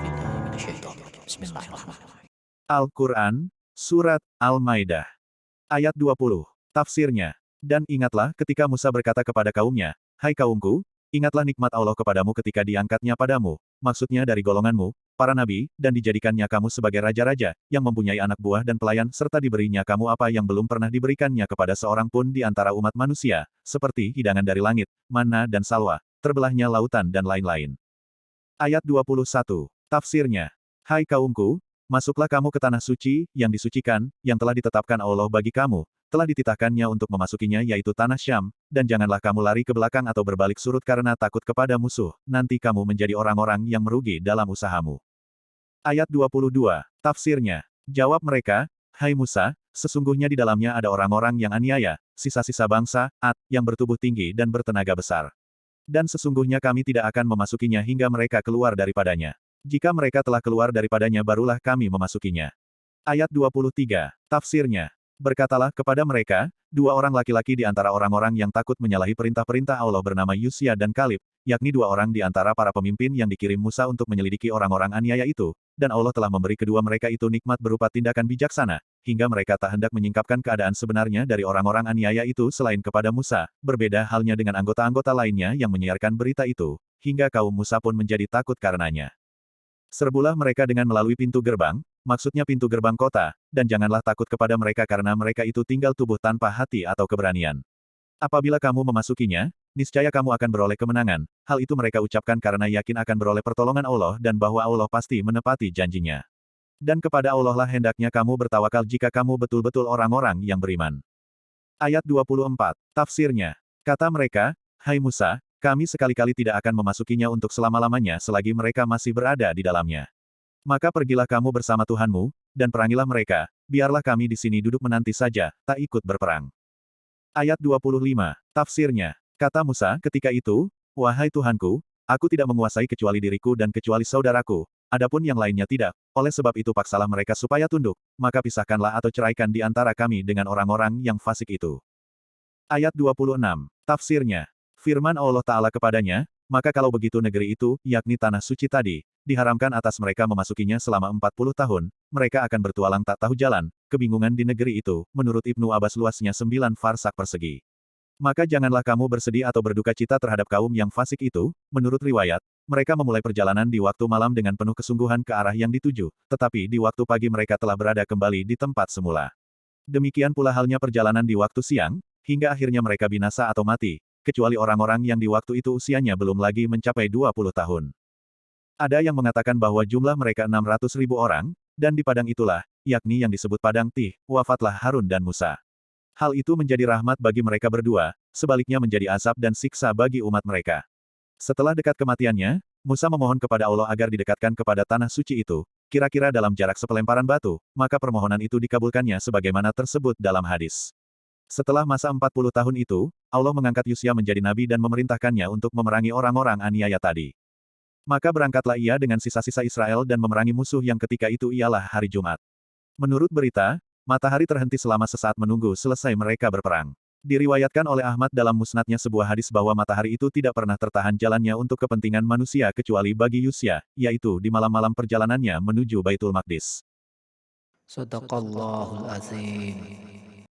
بالله من الشيطان الرجيم بسم الله الرحمن الرحيم Al-Quran, Surat Al-Maidah. Ayat 20. Tafsirnya. Dan ingatlah ketika Musa berkata kepada kaumnya, "Hai kaumku, ingatlah nikmat Allah kepadamu ketika diangkatnya padamu, maksudnya dari golonganmu, para nabi, dan dijadikannya kamu sebagai raja-raja, yang mempunyai anak buah dan pelayan serta diberinya kamu apa yang belum pernah diberikannya kepada seorang pun di antara umat manusia, seperti hidangan dari langit, manna dan salwa, terbelahnya lautan dan lain-lain." Ayat 21. Tafsirnya. Hai kaumku, masuklah kamu ke tanah suci, yang disucikan, yang telah ditetapkan Allah bagi kamu, telah dititahkannya untuk memasukinya yaitu tanah Syam, dan janganlah kamu lari ke belakang atau berbalik surut karena takut kepada musuh, nanti kamu menjadi orang-orang yang merugi dalam usahamu. Ayat 22. Tafsirnya. Jawab mereka, "Hai Musa, sesungguhnya di dalamnya ada orang-orang yang aniaya, sisa-sisa bangsa, Ad, yang bertubuh tinggi dan bertenaga besar. Dan sesungguhnya kami tidak akan memasukinya hingga mereka keluar daripadanya. Jika mereka telah keluar daripadanya barulah kami memasukinya." Ayat 23. Tafsirnya. Berkatalah kepada mereka, dua orang laki-laki di antara orang-orang yang takut menyalahi perintah-perintah Allah bernama Yusya dan Kalib, yakni dua orang di antara para pemimpin yang dikirim Musa untuk menyelidiki orang-orang aniaya itu, dan Allah telah memberi kedua mereka itu nikmat berupa tindakan bijaksana, hingga mereka tak hendak menyingkapkan keadaan sebenarnya dari orang-orang aniaya itu selain kepada Musa, berbeda halnya dengan anggota-anggota lainnya yang menyiarkan berita itu, hingga kaum Musa pun menjadi takut karenanya. Serbulah mereka dengan melalui pintu gerbang, maksudnya pintu gerbang kota, dan janganlah takut kepada mereka karena mereka itu tinggal tubuh tanpa hati atau keberanian. Apabila kamu memasukinya, niscaya kamu akan beroleh kemenangan, hal itu mereka ucapkan karena yakin akan beroleh pertolongan Allah dan bahwa Allah pasti menepati janjinya. Dan kepada Allah lah hendaknya kamu bertawakal jika kamu betul-betul orang-orang yang beriman. Ayat 24. Tafsirnya. Kata mereka, "Hai Musa, kami sekali-kali tidak akan memasukinya untuk selama-lamanya selagi mereka masih berada di dalamnya. Maka pergilah kamu bersama Tuhanmu, dan perangilah mereka, biarlah kami di sini duduk menanti saja, tak ikut berperang." Ayat 25. Tafsirnya. Kata Musa ketika itu, "Wahai Tuhanku, aku tidak menguasai kecuali diriku dan kecuali saudaraku, adapun yang lainnya tidak, oleh sebab itu paksalah mereka supaya tunduk, maka pisahkanlah atau ceraikan di antara kami dengan orang-orang yang fasik itu." Ayat 26. Tafsirnya. Firman Allah Ta'ala kepadanya, "Maka kalau begitu negeri itu, yakni tanah suci tadi, diharamkan atas mereka memasukinya selama 40 tahun, mereka akan bertualang tak tahu jalan, kebingungan di negeri itu, menurut Ibnu Abbas luasnya 9 farsak persegi. Maka janganlah kamu bersedih atau berduka cita terhadap kaum yang fasik itu." Menurut riwayat, mereka memulai perjalanan di waktu malam dengan penuh kesungguhan ke arah yang dituju, tetapi di waktu pagi mereka telah berada kembali di tempat semula. Demikian pula halnya perjalanan di waktu siang, hingga akhirnya mereka binasa atau mati, kecuali orang-orang yang di waktu itu usianya belum lagi mencapai 20 tahun. Ada yang mengatakan bahwa jumlah mereka 600.000 orang, dan di padang itulah, yakni yang disebut Padang Tih, wafatlah Harun dan Musa. Hal itu menjadi rahmat bagi mereka berdua, sebaliknya menjadi azab dan siksa bagi umat mereka. Setelah dekat kematiannya, Musa memohon kepada Allah agar didekatkan kepada tanah suci itu, kira-kira dalam jarak sepelemparan batu, maka permohonan itu dikabulkannya sebagaimana tersebut dalam hadis. Setelah masa 40 tahun itu, Allah mengangkat Yusya menjadi nabi dan memerintahkannya untuk memerangi orang-orang aniaya tadi. Maka berangkatlah ia dengan sisa-sisa Israel dan memerangi musuh yang ketika itu ialah hari Jumat. Menurut berita, matahari terhenti selama sesaat menunggu selesai mereka berperang. Diriwayatkan oleh Ahmad dalam musnadnya sebuah hadis bahwa matahari itu tidak pernah tertahan jalannya untuk kepentingan manusia kecuali bagi Yusya, yaitu di malam-malam perjalanannya menuju Baitul Maqdis. Sadaqallahul Azim.